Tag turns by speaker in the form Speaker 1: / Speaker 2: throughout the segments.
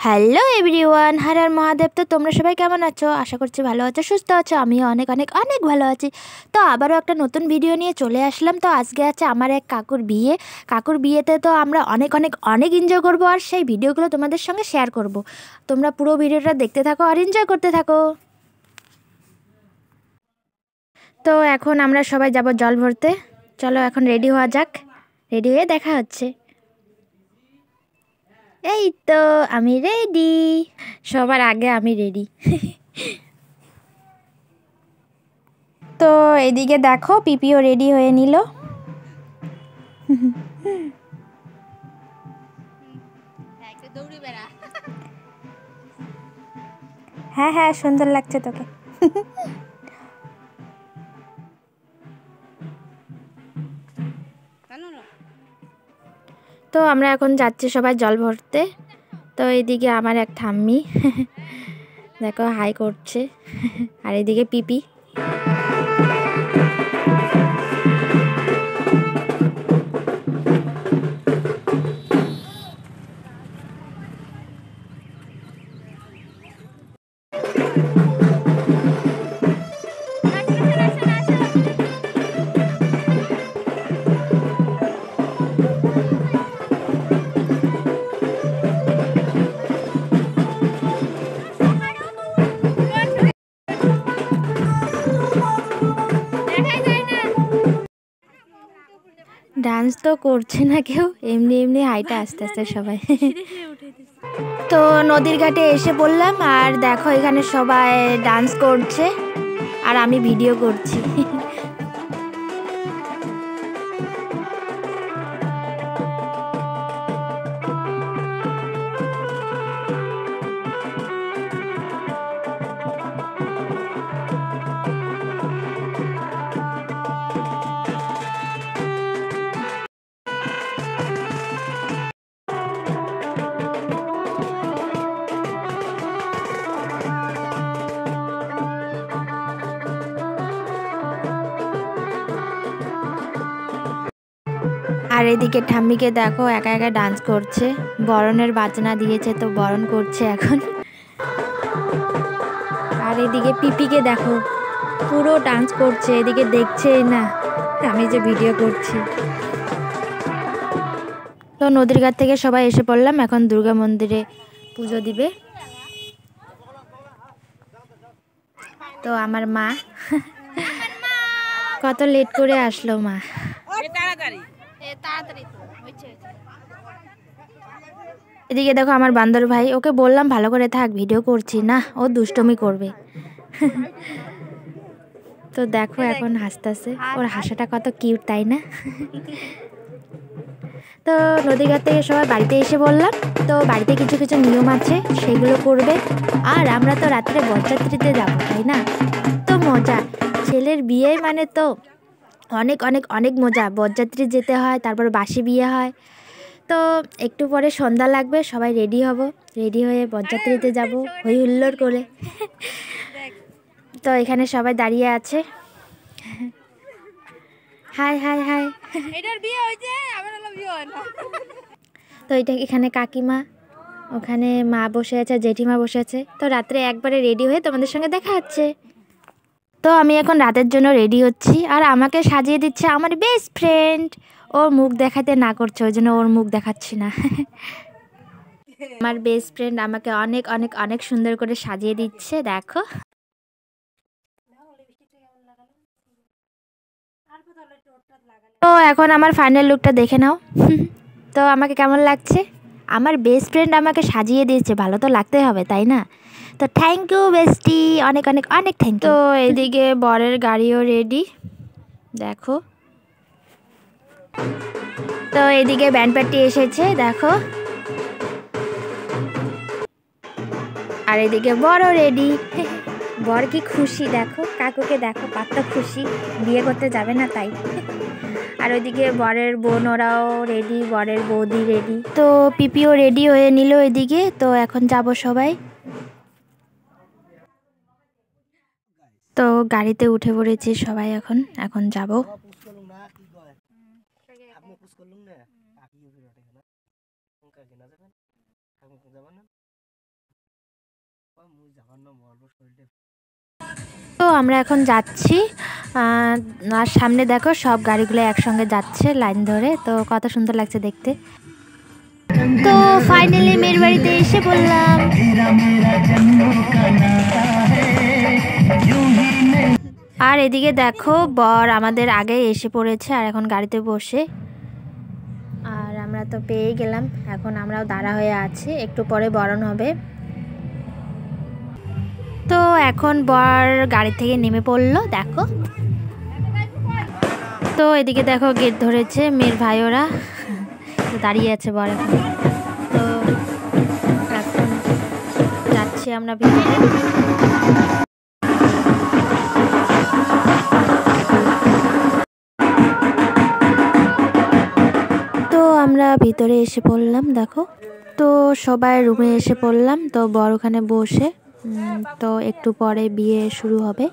Speaker 1: Hello everyone, Har Har Mahadev. তো তোমরা সবাই কেমন আছো? আশা করছি ভালো আছো, সুস্থ আছো। আমিও অনেক অনেক অনেক ভালো আছি। তো আবারও একটা নতুন ভিডিও নিয়ে চলে আসলাম। তো আজকে আছে আমার এক কাকুর বিয়ে। কাকুর বিয়েতে তো আমরা অনেক অনেক অনেক এনজয় করবো, আর সেই ভিডিওগুলো তোমাদের সঙ্গে শেয়ার করব। তোমরা পুরো ভিডিওটা দেখতে থাকো আর এনজয় করতে থাকো। তো এখন আমরা সবাই যাব জল ভরতে। চলো এখন রেডি হওয়া যাক, রেডি হয়ে দেখা হচ্ছে। এই তো আমি রেডি, সবার আগে আমি রেডি। তো এদিকে দেখো পিপিও রেডি হয়ে নিল। হ্যাঁ হ্যাঁ, সুন্দর লাগছে তোকে। তো আমরা এখন যাচ্ছি সবাই জল ভরতে। তো এইদিকে আমার এক ঠাম্মি দেখো হাই করছে, আর এদিকে পিপি। ডান্স তো করছে না কেউ, এমনি এমনি হাইটা আস্তে আস্তে সবাই। তো নদীর ঘাটে এসে পড়লাম, আর দেখো এখানে সবাই ডান্স করছে আর আমি ভিডিও করছি। আর এদিকে ঠাম্মিকে দেখো একা একা ডান্স করছে, বরণের বাজনা দিয়েছে তো বরণ করছে এখন। আর এদিকে পিপিকে দেখো পুরো ডান্স করছে, এদিকে দেখছেই না আমি যে ভিডিও করছি। তো নদীর ঘাট থেকে সবাই এসে পড়লাম, এখন দুর্গা মন্দিরে পুজো দিবে। তো আমার মা কত লেট করে আসলো মা। এদিকে দেখো আমার বান্দর ভাই, ওকে বললাম ভালো করে থাক, ভিডিও করছি না, ও দুষ্টমি করবে। তো দেখো এখন হাসতেছে, ওর হাসাটা কত কিউট তাই না? তো নদীঘাট থেকে সবাই বাড়িতে এসে বললাম, তো বাড়িতে কিছু কিছু নিয়ম আছে সেগুলো করবে। আর আমরা তো রাত্রে বরযাত্রীতে যাব তাই না, তো মজা। ছেলের বিয়ে মানে তো অনেক অনেক অনেক মজা, বরযাত্রী যেতে হয়, তারপর বাসি বিয়ে হয়। তো একটু পরে সন্ধ্যা লাগবে, সবাই রেডি হব, রেডি হয়ে বরযাত্রীতে যাব হই হুল্লোড় করে। তো এখানে সবাই দাঁড়িয়ে আছে, হাই হাই হাই। তো এটা এখানে কাকিমা, ওখানে মা বসে আছে, জেঠিমা বসে আছে। তো রাত্রে একবারে রেডি হয়ে তোমাদের সঙ্গে দেখা হচ্ছে। তো আমি এখন রাতের জন্য রেডি হচ্ছি, আর আমাকে সাজিয়ে দিচ্ছে আমার বেস্ট ফ্রেন্ড। ওর মুখ দেখাতে না করছে, ওই জন্য ওর মুখ দেখাচ্ছি না। আমার বেস্ট ফ্রেন্ড আমাকে অনেক অনেক অনেক সুন্দর করে সাজিয়ে দিচ্ছে দেখো। তো এখন আমার ফাইনাল লুকটা দেখে নাও। তো আমাকে কেমন লাগছে? আমার বেস্ট ফ্রেন্ড আমাকে সাজিয়ে দিয়েছে, ভালো তো লাগতে হবে তাই না? তো থ্যাংক ইউ বেস্টি, অনেক অনেক অনেক থ্যাংক ইউ। তো এদিকে বরের গাড়িও রেডি দেখো। তো এদিকে ব্যান্ড পার্টি এসেছে দেখো, আর এদিকে বড় রেডি। বর কি খুশি দেখো, কাকুকে দেখো কত খুশি, বিয়ে করতে যাবে না তাই। আর ওইদিকে বরের বোন ওরাও রেডি, বরের বৌদি রেডি। তো পিপিও রেডি হয়ে নিল এদিকে। তো এখন যাব সবাই। তো গাড়িতে উঠে পড়েছি সবাই, এখন এখন যাব। তো আমরা এখন যাচ্ছি, আর সামনে দেখো সব গাড়িগুলো একসঙ্গে যাচ্ছে লাইন ধরে, তো কত সুন্দর লাগছে দেখতে। তো ফাইনালি মেয়ের বাড়িতে এসে বললাম। আর এদিকে দেখো বর আমাদের আগে এসে পড়েছে আর এখন গাড়িতে বসে, আর আমরা তো পেয়ে গেলাম। এখন আমরাও দাঁড়া হয়ে আছি, একটু পরে বরণ হবে। তো এখন বর গাড়ি থেকে নেমে পড়লো দেখো। তো এদিকে দেখো গেট ধরেছে মেয়ের ভাইওরা, তো দাঁড়িয়ে আছে বর এখন। তো এখন যাচ্ছি আমরা ভিতরে। তো আমরা ভিতরে এসে পড়লাম দেখো। তো সবাই রুমে এসে পড়লাম, তো বর ওখানে বসে। তো একটু পরে বিয়ে শুরু হবে।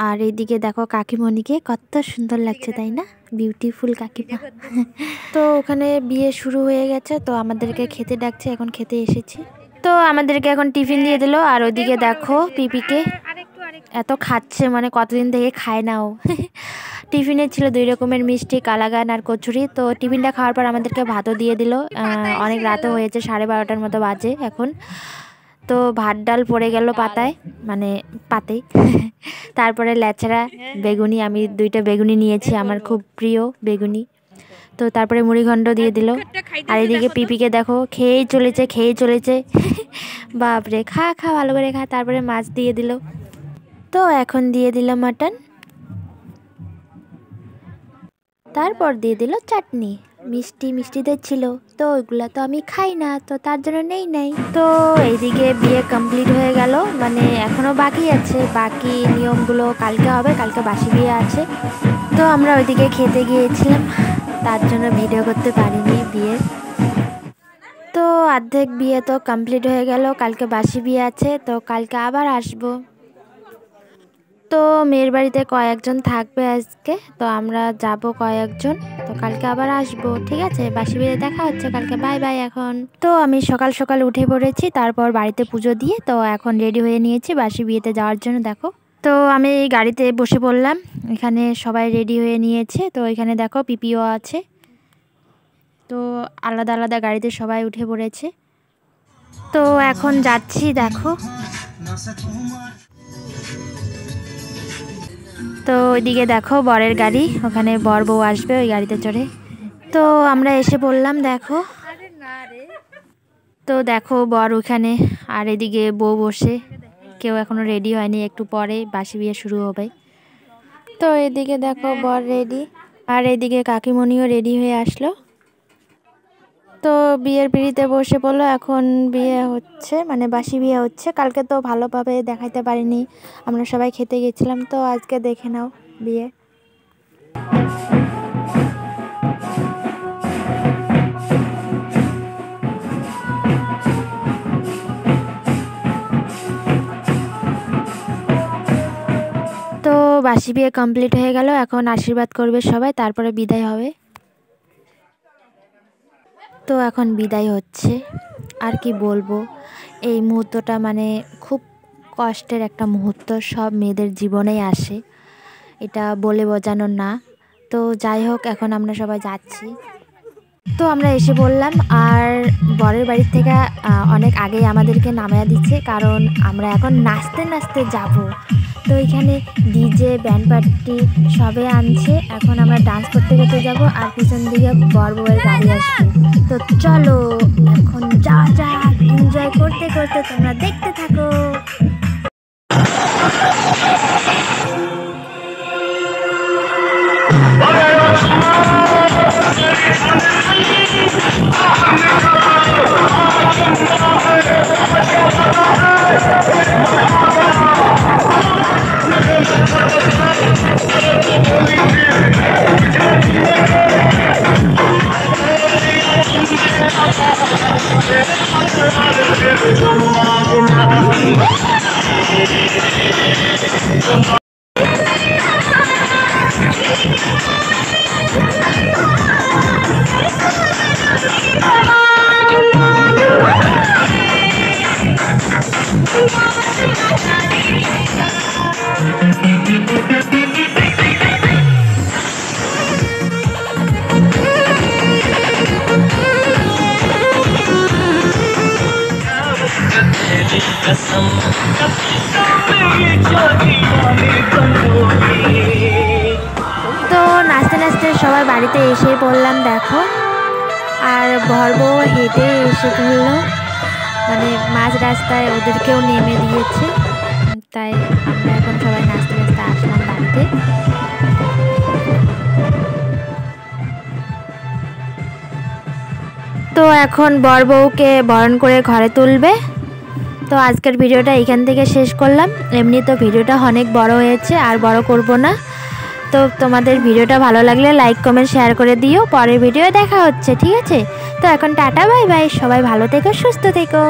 Speaker 1: আর এইদিকে দেখো কাকিমণিকে কত সুন্দর লাগছে তাই না, বিউটিফুল কাকিমা। তো ওখানে বিয়ে শুরু হয়ে গেছে, তো আমাদেরকে খেতে ডাকছে, এখন খেতে এসেছি। তো আমাদেরকে এখন টিফিন দিয়ে দিল। আর ওইদিকে দেখো পিপিকে এত খাচ্ছে, মানে কতদিন থেকে খায় না ও। টিফিনে ছিল 2 রকমের মিষ্টি, কালাগান আর কচুরি। তো টিফিনটা খাওয়ার পর আমাদেরকে ভাতও দিয়ে দিল। অনেক রাতও হয়েছে, 12:30টার মতো বাজে এখন। তো ভাত ডাল পড়ে গেল পাতায়, মানে পাতেই। তারপরে লেচড়া বেগুনি, আমি 2টা বেগুনি নিয়েছি, আমার খুব প্রিয় বেগুনি। তো তারপরে মুড়িঘণ্ট দিয়ে দিল। আর এদিকে পিপিকে দেখো খেয়েই চলেছে। বাপরে, খা ভালো করে খা। তারপরে মাছ দিয়ে দিল। তো এখন দিয়ে দিল মাটন, তারপর দিয়ে দিল চাটনি। মিষ্টিদের ছিল, তো ওইগুলো তো আমি খাই না, তো তার জন্য নেই। তো এইদিকে বিয়ে কমপ্লিট হয়ে গেল, মানে এখনও বাকি আছে, বাকি নিয়মগুলো কালকে হবে, কালকে বাসি বিয়ে আছে। তো আমরা ওইদিকে খেতে গিয়েছিলাম, তার জন্য ভিডিও করতে পারিনি বিয়ের। তো অর্ধেক বিয়ে তো কমপ্লিট হয়ে গেল, কালকে বাসি বিয়ে আছে, তো কালকে আবার আসবো। তো মেয়ের বাড়িতে কয়েকজন থাকবে আজকে, তো আমরা যাব কয়েকজন। তো কালকে আবার আসবো, ঠিক আছে? বাসি বিয়ে দেখা হচ্ছে কালকে, বাই বাই এখন। তো আমি সকাল সকাল উঠে পড়েছি, তারপর বাড়িতে পুজো দিয়ে তো এখন রেডি হয়ে নিয়েছি বাসি বিয়েতে যাওয়ার জন্য দেখো। তো আমি গাড়িতে বসে পড়লাম, এখানে সবাই রেডি হয়ে নিয়েছে। তো এখানে দেখো পিপিও আছে, তো আলাদা আলাদা গাড়িতে সবাই উঠে পড়েছে। তো এখন যাচ্ছি দেখো। তো ওইদিকে দেখো বরের গাড়ি, ওখানে বর বউ আসবে ওই গাড়িতে চড়ে। তো আমরা এসে পড়লাম দেখো। তো দেখো বর ওখানে, আর এদিকে বউ বসে, কেউ এখনো রেডি হয়নি, একটু পরে বাসি বিয়ে শুরু হবে। তো এদিকে দেখো বর রেডি, আর এদিকে কাকিমণিও রেডি হয়ে আসলো। তো বিয়ের পিঁড়িতে বসে পড়লো, এখন বিয়ে হচ্ছে, মানে বাসি বিয়ে হচ্ছে। কালকে তো ভালোভাবে দেখাইতে পারিনি, আমরা সবাই খেতে গেছিলাম। তো আজকে দেখে নাও বিয়ে। তো বাসি বিয়ে কমপ্লিট হয়ে গেল, এখন আশীর্বাদ করবে সবাই, তারপরে বিদায় হবে। তো এখন বিদায় হচ্ছে, আর কি বলবো, এই মুহূর্তটা মানে খুব কষ্টের একটা মুহূর্ত, সব মেয়েদের জীবনেই আসে, এটা বলে বোঝানোর না। তো যাই হোক, এখন আমরা সবাই যাচ্ছি। তো আমরা এসে বললাম, আর বরের বাড়ির থেকে অনেক আগেই আমাদেরকে নামিয়ে দিচ্ছে, কারণ আমরা এখন নাচতে নাচতে যাব। তো এখানে ডিজে ব্যান্ড পার্টি সবে আনছে, এখন আমরা ডান্স করতে করতে যাব, আর পিছন দিকে বর বউয়ের গাড়ি আসবে। তো চলো এখন যা এনজয় করতে করতে তোমরা দেখতে থাকো। তো নাচতে নাচতে সবাই বাড়িতে এসে পড়লাম দেখো। আর বর বউ হেঁটে এসে পড়লো, মানে মাঝ রাস্তায় ওদেরকেও নেমে দিয়েছে। তাই আমরা এখন সবাই নাচতে নাচতে আসলাম বাড়িতে। তো এখন বর বউকে বরণ করে ঘরে তুলবে। তো আজকের ভিডিওটা এখান থেকে শেষ করলাম। এমনি তো ভিডিওটা অনেক বড় হয়েছে, আর বড় করব না। তো তোমাদের ভিডিওটা ভালো লাগলে লাইক কমেন্ট শেয়ার করে দিও। পরের ভিডিও দেখা হচ্ছে, ঠিক আছে? তো এখন টাটা বাই বাই, সবাই ভালো থেকো, সুস্থ থেকো।